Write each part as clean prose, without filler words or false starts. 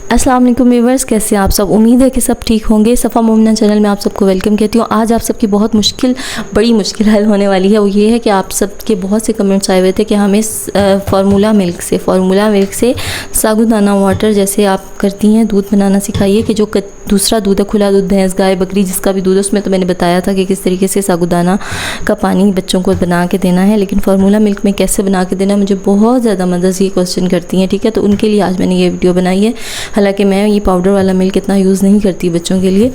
अस्सलाम वालेकुम व्यूअर्स, कैसे हैं आप सब। उम्मीद है कि सब ठीक होंगे। सफ़ा मोमिना चैनल में आप सबको वेलकम कहती हूँ। आज आप सबकी बहुत बड़ी मुश्किल हल होने वाली है। वो ये है कि आप सबके बहुत से कमेंट्स आए हुए थे कि हमें फार्मूला मिल्क से साबूदाना वाटर जैसे आप करती हैं दूध बनाना सिखाइए, कि जो दूसरा दूध है, खुला दूध, भैंस, गाय, बकरी, जिसका भी दूध है, उसमें तो मैंने बताया था कि किस तरीके से साबूदाना का पानी बच्चों को बना के देना है, लेकिन फार्मूला मिल्क में कैसे बना के देना है, मुझे बहुत ज़्यादा मदर्स ये क्वेश्चन करती हैं। ठीक है, तो उनके लिए आज मैंने ये वीडियो बनाई है। हालांकि मैं ये पाउडर वाला मिल्क इतना यूज़ नहीं करती बच्चों के लिए,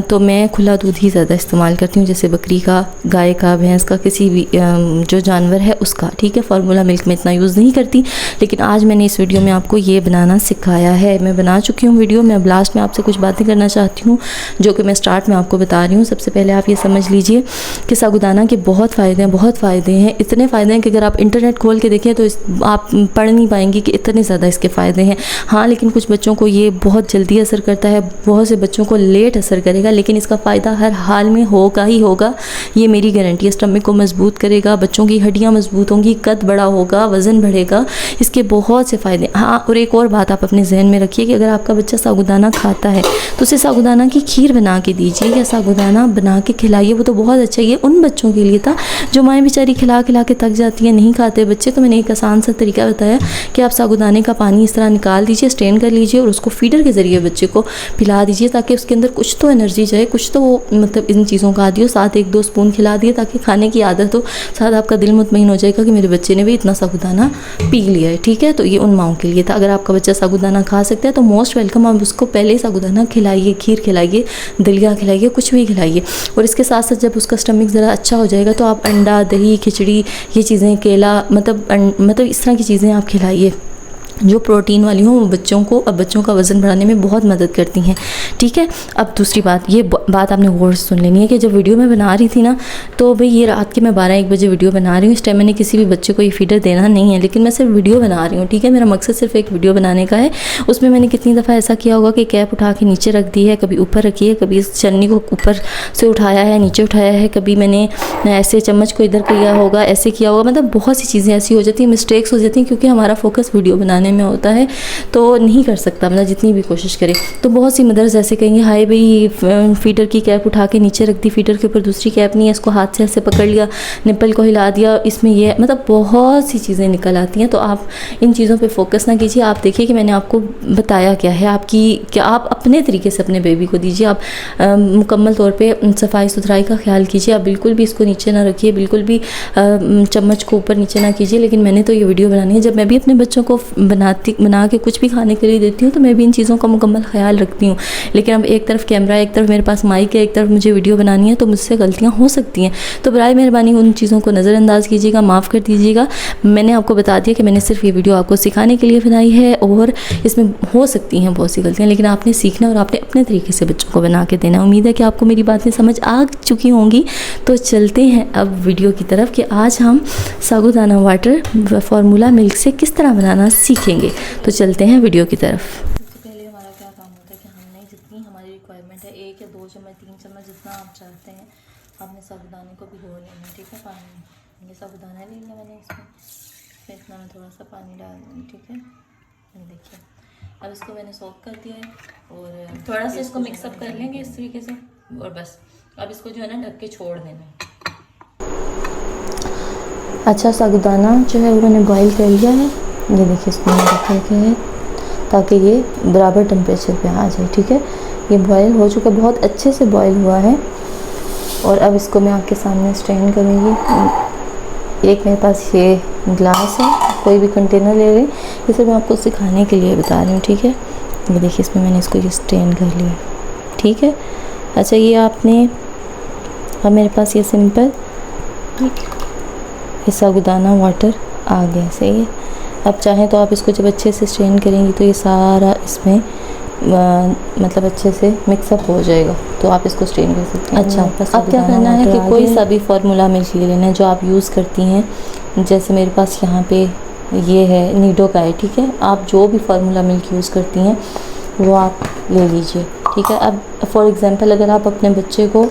तो मैं खुला दूध ही ज़्यादा इस्तेमाल करती हूँ, जैसे बकरी का, गाय का, भैंस का, किसी भी जो जानवर है उसका। ठीक है, फार्मूला मिल्क में इतना यूज़ नहीं करती, लेकिन आज मैंने इस वीडियो में आपको ये बनाना सिखाया है। मैं बना चुकी हूँ वीडियो में। अब लास्ट में आपसे कुछ बातें करना चाहती हूँ जो कि मैं स्टार्ट में आपको बता रही हूँ। सबसे पहले आप ये समझ लीजिए कि साबूदाना के बहुत फ़ायदे हैं। इतने फ़ायदे हैं कि अगर आप इंटरनेट खोल के देखें तो आप पढ़ नहीं पाएंगी कि इतने ज़्यादा इसके फ़ायदे हैं। हाँ, लेकिन कुछ बच्चों को ये बहुत जल्दी असर करता है, बहुत से बच्चों को लेट असर करेगा, लेकिन इसका फ़ायदा हर हाल में होगा ही होगा, ये मेरी गारंटी है। स्टमक को मजबूत करेगा, बच्चों की हड्डियाँ मजबूत होंगी, कद बड़ा होगा, वज़न बढ़ेगा, इसके बहुत से फ़ायदे। हाँ, और एक और बात आप अपने जहन में रखिए कि अगर आपका बच्चा साबूदाना खाता है तो उसे साबूदाना की खीर बना के दीजिए या साबूदाना बना के खिलाइए। वो तो बहुत अच्छा, ये उन बच्चों के लिए था जो माएँ बेचारी खिला खिला के थक जाती हैं, नहीं खाते बच्चे। तो मैंने एक आसान सा तरीका बताया कि आप साबूदाने का पानी इस तरह निकाल दीजिए, स्ट्रेन कर लीजिए और उसको फीडर के ज़रिए बच्चे को पिला दीजिए, ताकि उसके अंदर कुछ तो एनर्जी जाए, कुछ तो वो मतलब इन चीज़ों का आदि हो। साथ 1-2 स्पून खिला दिए ताकि खाने की आदत हो, साथ आपका दिल मुतमईन हो जाएगा कि मेरे बच्चे ने भी इतना साबूदाना पी लिया है। ठीक है, तो ये उन माओं के लिए था। अगर आपका बच्चा साबूदाना खा सकता है तो मोस्ट वेलकम, आप उसको पहले साबूदाना खिलाइए, खीर खिलाइए, दलिया खिलाइए, कुछ भी खिलाइए। और इसके साथ साथ जब उसका स्टमक ज़रा अच्छा हो जाएगा तो आप अंडा, दही, खिचड़ी, ये चीज़ें, केला, मतलब इस तरह की चीज़ें आप खिलाइए जो प्रोटीन वाली हों। वो बच्चों को, अब बच्चों का वज़न बढ़ाने में बहुत मदद करती हैं। ठीक है, अब दूसरी बात, ये बात आपने गौर से सुन लेनी है कि जब वीडियो में बना रही थी ना, तो भाई ये रात के मैं 12-1 बजे वीडियो बना रही हूँ। इस टाइम मैंने किसी भी बच्चे को ये फीडर देना नहीं है, लेकिन मैं सिर्फ वीडियो बना रही हूँ। ठीक है, मेरा मकसद सिर्फ एक वीडियो बनाने का है। उसमें मैंने कितनी दफ़ा ऐसा किया होगा कि कैप उठा के नीचे रख दी है, कभी ऊपर रखी है, कभी इस चन्नी को ऊपर से उठाया है, नीचे उठाया है, कभी मैंने ऐसे चम्मच को इधर किया होगा, ऐसे किया होगा। मतलब बहुत सी चीज़ें ऐसी हो जाती हैं, मिस्टेक्स हो जाती हैं, क्योंकि हमारा फोकस वीडियो बनाने में होता है तो नहीं कर सकता, मतलब जितनी भी कोशिश करे। तो बहुत सी मदर्स ऐसे कहेंगे, हाय भाई फीडर की कैप उठा के नीचे रख दी, फीडर के ऊपर दूसरी कैप नहीं है, इसको हाथ से ऐसे पकड़ लिया, निप्पल को हिला दिया, इसमें ये, मतलब बहुत सी चीज़ें निकल आती हैं। तो आप इन चीज़ों पे फोकस ना कीजिए। आप देखिए कि मैंने आपको बताया क्या है, क्या आप अपने तरीके से अपने बेबी को दीजिए। आप मुकम्मल तौर पर सफाई सुथराई का ख्याल कीजिए। आप बिल्कुल भी इसको नीचे ना रखिए, बिल्कुल भी चम्मच को ऊपर नीचे ना कीजिए। लेकिन मैंने तो ये वीडियो बनानी है, जब मैं भी अपने बच्चों को बना के कुछ भी खाने के लिए देती हूँ तो मैं भी इन चीज़ों का मुकम्मल ख्याल रखती हूँ। लेकिन अब एक तरफ कैमरा, एक तरफ मेरे पास माइक है, एक तरफ मुझे वीडियो बनानी है, तो मुझसे गलतियाँ हो सकती हैं। तो बराए मेहरबानी उन चीज़ों को नज़रअंदाज कीजिएगा, माफ़ कर दीजिएगा। मैंने आपको बता दिया कि मैंने सिर्फ ये वीडियो आपको सिखाने के लिए बनाई है, और इसमें हो सकती हैं बहुत सी गलतियाँ, लेकिन आपने सीखना और आपने अपने तरीके से बच्चों को बना के देना। उम्मीद है कि आपको मेरी बातें समझ आ चुकी होंगी। तो चलते हैं अब वीडियो की तरफ कि आज हम साबूदाना वाटर फार्मूला मिल्क से किस तरह बनाना सीखेंगे। तो चलते हैं वीडियो की तरफ। सबसे पहले हमारा क्या काम होता है कि हमने जितनी हमारी रिक्वायरमेंट है, 1 या 2 चम्मच, 3 चम्मच, जितना आप चाहते हैं, आपने साबूदाने को भिगो लेना है। ठीक है, पानी में ये साबूदाना ले लिया मैंने, इसमें इतना मैं थोड़ा सा पानी डाल दूँगी। ठीक है, ये देखिए, अब इसको मैंने सॉक कर दिया है और थोड़ा सा इसको मिक्सअप कर लेंगे इस तरीके से, और बस अब इसको जो है ना ढक के छोड़ देना है। अच्छा, साबूदाना जो है वो मैंने बॉईल कर लिया है। ये देखिए, इसमें रखा है ताकि ये बराबर टेम्परेचर पे आ जाए। ठीक है, ये बॉईल हो चुका, बहुत अच्छे से बॉईल हुआ है। और अब इसको मैं आपके सामने स्ट्रेन करूँगी। एक मेरे पास ये ग्लास है, कोई भी कंटेनर ले लें, इसे मैं आपको सिखाने के लिए बता रही हूँ। ठीक है, ये देखिए, इसमें मैंने इसको ये स्ट्रेन कर लिया। ठीक है, अच्छा, ये आपने, अब मेरे पास ये सिंपल ये साबूदाना वाटर आ गया, सही है। अब चाहें तो आप इसको जब अच्छे से स्ट्रेन करेंगी तो ये सारा इसमें मतलब अच्छे से मिक्सअप हो जाएगा, तो आप इसको स्ट्रेन कर सकते हैं। अच्छा, अब क्या करना है कि कोई सा भी फार्मूला मिल्क ले लेना है जो आप यूज़ करती हैं। जैसे मेरे पास यहाँ पे ये है, नीडो का है। ठीक है, आप जो भी फार्मूला मिल्क यूज़ करती हैं वो आप ले लीजिए। ठीक है, अब फॉर एग्ज़ाम्पल अगर आप अपने बच्चे को,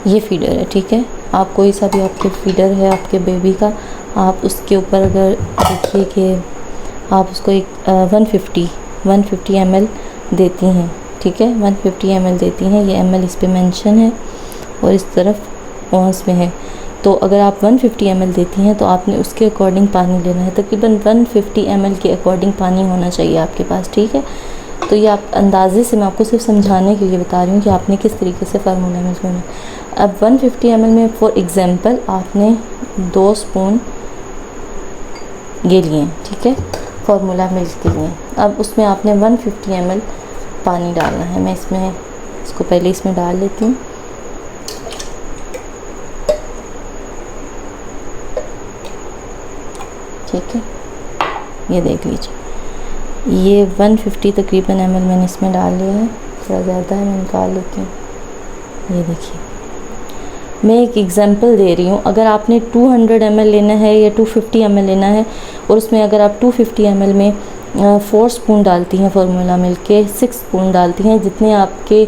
ये फीडर है, ठीक है, आप कोई सा भी आपके फीडर है आपके बेबी का, आप उसके ऊपर अगर देखिए कि आप उसको एक 150 150 ml देती हैं, ठीक है, 150 ml देती हैं। ये ml इस पे मेंशन है और इस तरफ ऑन्स में है। तो अगर आप 150 ml देती हैं तो आपने उसके अकॉर्डिंग पानी लेना है, तकरीबन 150 ml के अकॉर्डिंग पानी होना चाहिए आपके पास, ठीक है। तो ये आप अंदाजे से, मैं आपको सिर्फ समझाने के लिए बता रही हूँ कि आपने किस तरीके से फार्मूला मिल्क लेना है। अब 150 ml में फॉर एग्ज़ाम्पल आपने 2 स्पून ये लिए, ठीक है, फार्मूला मिल्क के लिए। अब उसमें आपने 150 ml पानी डालना है। मैं इसको पहले इसमें डाल लेती हूँ। ठीक है, ये देख लीजिए, ये 150 तकरीबन ml मैंने इसमें डाल लिया है। थोड़ा ज़्यादा है, मैं निकाल लेती हूँ। ये देखिए, मैं एक एग्ज़ाम्पल दे रही हूँ। अगर आपने 200 ml लेना है या 250 ml लेना है, और उसमें अगर आप 250 ml में 4 स्पून डालती हैं फार्मूला मिल्क के, 6 स्पून डालती हैं, जितने आपके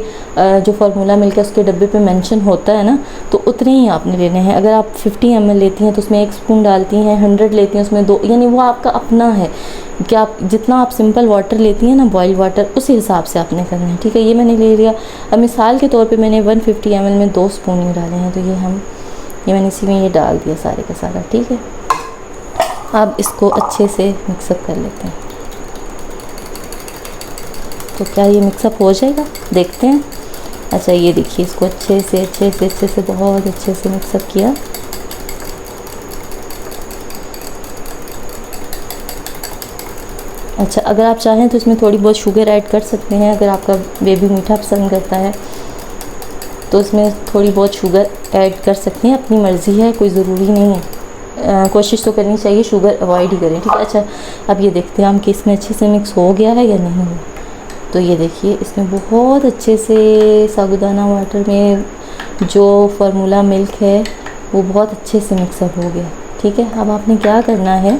जो फार्मूला मिल्क है उसके डब्बे पे मेंशन होता है ना, तो उतने ही आपने लेने हैं। अगर आप 50 ml लेती हैं तो उसमें 1 स्पून डालती हैं, 100 लेती हैं उसमें 2, यानी वो आपका अपना है कि आप जितना आप सिंपल वाटर लेती हैं ना, बॉइल्ड वाटर, उसी हिसाब से आपने करना है, ठीक है। ये मैंने ले लिया। अब मिसाल के तौर पे मैंने 150 ml में 2 स्पून ही डाले हैं, तो ये मैंने इसी में ये डाल दिया सारे का सारा, ठीक है। अब इसको अच्छे से मिक्सअप कर लेते हैं। तो क्या ये मिक्सअप हो जाएगा, देखते हैं। अच्छा, ये देखिए, इसको अच्छे से बहुत अच्छे से मिक्सअप किया। अच्छा, अगर आप चाहें तो इसमें थोड़ी बहुत शुगर ऐड कर सकते हैं। अगर आपका बेबी मीठा पसंद करता है तो इसमें थोड़ी बहुत शुगर ऐड कर सकते हैं, अपनी मर्ज़ी है, कोई ज़रूरी नहीं है। कोशिश तो करनी चाहिए शुगर अवॉइड ही करें, ठीक है। अच्छा, अब ये देखते हैं हम कि इसमें अच्छे से मिक्स हो गया है या नहीं हुआ। तो ये देखिए, इसमें बहुत अच्छे से साबूदाना वाटर में जो फार्मूला मिल्क है वो बहुत अच्छे से मिक्सअप हो गया, ठीक है। अब आपने क्या करना है,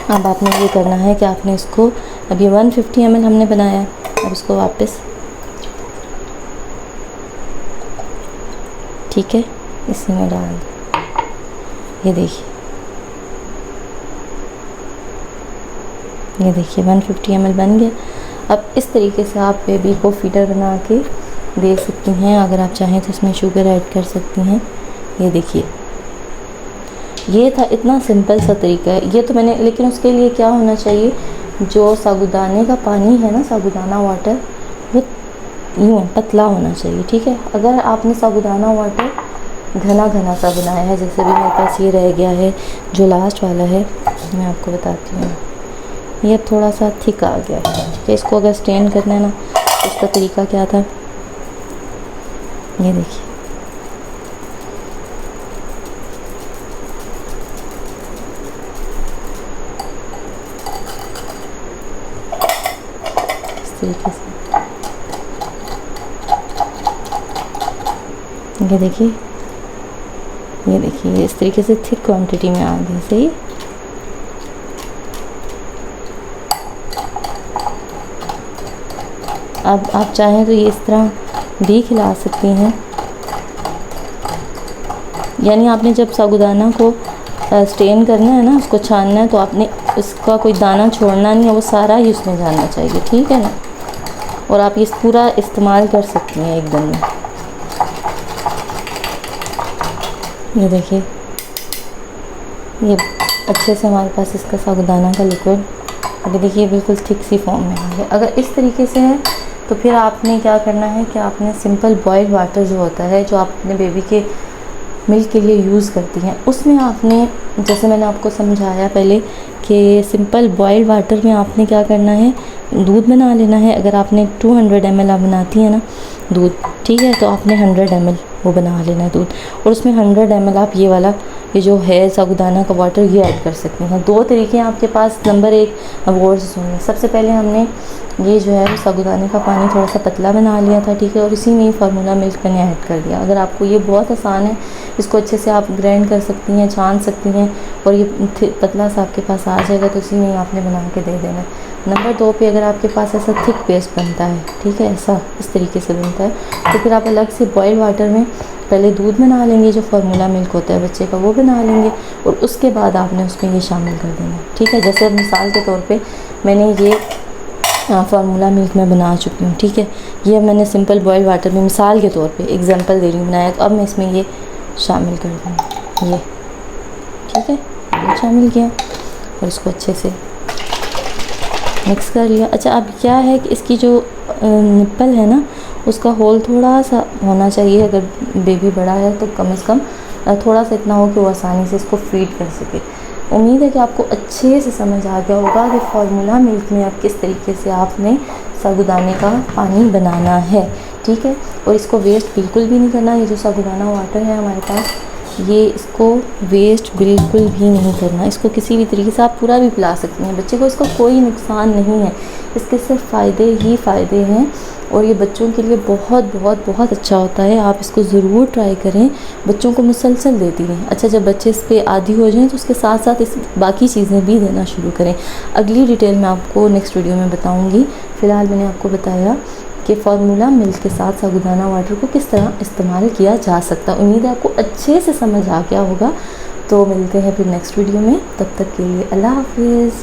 अब आपने ये करना है कि आपने इसको, अब ये 150 ml हमने बनाया है, अब इसको वापस, ठीक है, इसी में डाल दो। ये देखिए 150 ml बन गया। अब इस तरीके से आप बेबी को फीडर बना के दे सकती हैं। अगर आप चाहें तो इसमें शुगर ऐड कर सकती हैं। ये देखिए, ये था, इतना सिंपल सा तरीका है ये तो मैंने, लेकिन उसके लिए क्या होना चाहिए, जो साबूदाने का पानी है ना, साबूदाना वाटर, वो यूँ पतला होना चाहिए, ठीक है। अगर आपने साबूदाना वाटर घना सा बनाया है, जैसे भी मेरे पास ये रह गया है जो लास्ट वाला है, मैं आपको बताती हूँ, ये थोड़ा सा थिक आ गया है, ठीक है। इसको अगर स्टेन करना है ना, तो उसका तरीका क्या था, ये देखिए, इस तरीके से, ये देखिए इस तरीके से थिक क्वांटिटी में आ गई, सही। अब आप चाहें तो ये इस तरह भी खिला सकती हैं, यानी आपने जब साबूदाना को स्टेन करना है ना, उसको छानना है, तो आपने उसका कोई दाना छोड़ना नहीं है, वो सारा ही उसमें जाना चाहिए, ठीक है ना। और आप ये पूरा इस्तेमाल कर सकती हैं एक दिन में। ये देखिए, ये अच्छे से हमारे पास इसका साबूदाना का लिक्विड, अभी देखिए बिल्कुल थिक सी फॉर्म में आ गया। अगर इस तरीके से है तो फिर आपने क्या करना है कि आपने सिंपल बॉइल्ड वाटर जो होता है, जो आप अपने बेबी के मिल्क के लिए यूज़ करती हैं, उसमें आपने, जैसे मैंने आपको समझाया पहले कि सिंपल बॉइल्ड वाटर में आपने क्या करना है, दूध बना लेना है। अगर आपने 200 ml आप बनाती हैं ना दूध, ठीक है, तो आपने 100 ml वो बना लेना है दूध, और उसमें 100 ml आप ये वाला, ये जो है साबूदाना का वाटर, ये ऐड कर सकते हैं। 2 तरीके हैं आपके पास। नंबर 1, अब गौर से सुनिए, सबसे पहले हमने ये जो है साबूदाने का पानी थोड़ा सा पतला बना लिया था, ठीक है, और इसी में ही फार्मूला मिल्क मैंने ऐड कर दिया। अगर आपको ये बहुत आसान है, इसको अच्छे से आप ग्राइंड कर सकती हैं, छान सकती हैं, और ये पतला सा आपके पास आ जाएगा, तो इसी में ही आपने बना के दे देना। नंबर 2 पे अगर आपके पास ऐसा थिक पेस्ट बनता है, ठीक है, ऐसा इस तरीके से बनता है, तो फिर आप अलग से बॉइल्ड वाटर में पहले दूध बना लेंगे, जो फार्मूला मिल्क होता है बच्चे का, वो बना लेंगे, और उसके बाद आपने उसमें ये शामिल कर देना, ठीक है। जैसे अब मिसाल के तौर पे मैंने ये फार्मूला मिल्क मैं बना चुकी हूँ। ठीक है, ये मैंने सिंपल बॉयल वाटर में मिसाल के तौर पे एग्जांपल दे रही हूँ बनाया। तो अब मैं इसमें ये शामिल कर दूँगी, ये ठीक है, ये शामिल किया और इसको अच्छे से मिक्स कर लिया। अच्छा, अब क्या है कि इसकी जो निप्पल है ना, उसका होल थोड़ा सा होना चाहिए। अगर बेबी बड़ा है तो कम से कम थोड़ा सा इतना हो कि वो आसानी से इसको फीड कर सके। उम्मीद है कि आपको अच्छे से समझ आ गया होगा कि फार्मूला मिल्क में अब किस तरीके से आपने साबूदाने का पानी बनाना है। ठीक है, और इसको वेस्ट बिल्कुल भी नहीं करना। ये जो साबूदाना वाटर है हमारे पास, ये इसको वेस्ट बिल्कुल भी नहीं करना। इसको किसी भी तरीके से आप पूरा भी पिला सकते हैं बच्चे को, इसका कोई नुकसान नहीं है, इसके सिर्फ फ़ायदे ही फ़ायदे हैं और ये बच्चों के लिए बहुत बहुत बहुत अच्छा होता है। आप इसको ज़रूर ट्राई करें, बच्चों को मुसलसल देती रहें। अच्छा, जब बच्चे इस पर आदी हो जाएं तो उसके साथ साथ इस बाकी चीज़ें भी देना शुरू करें। अगली डिटेल मैं आपको नेक्स्ट वीडियो में बताऊँगी। फ़िलहाल मैंने आपको बताया कि फार्मूला मिल्क के साथ साबूदाना वाटर को किस तरह इस्तेमाल किया जा सकता है। उम्मीद है आपको अच्छे से समझ आ गया होगा। तो मिलते हैं फिर नेक्स्ट वीडियो में, तब तक के लिए अल्लाह हाफिज़।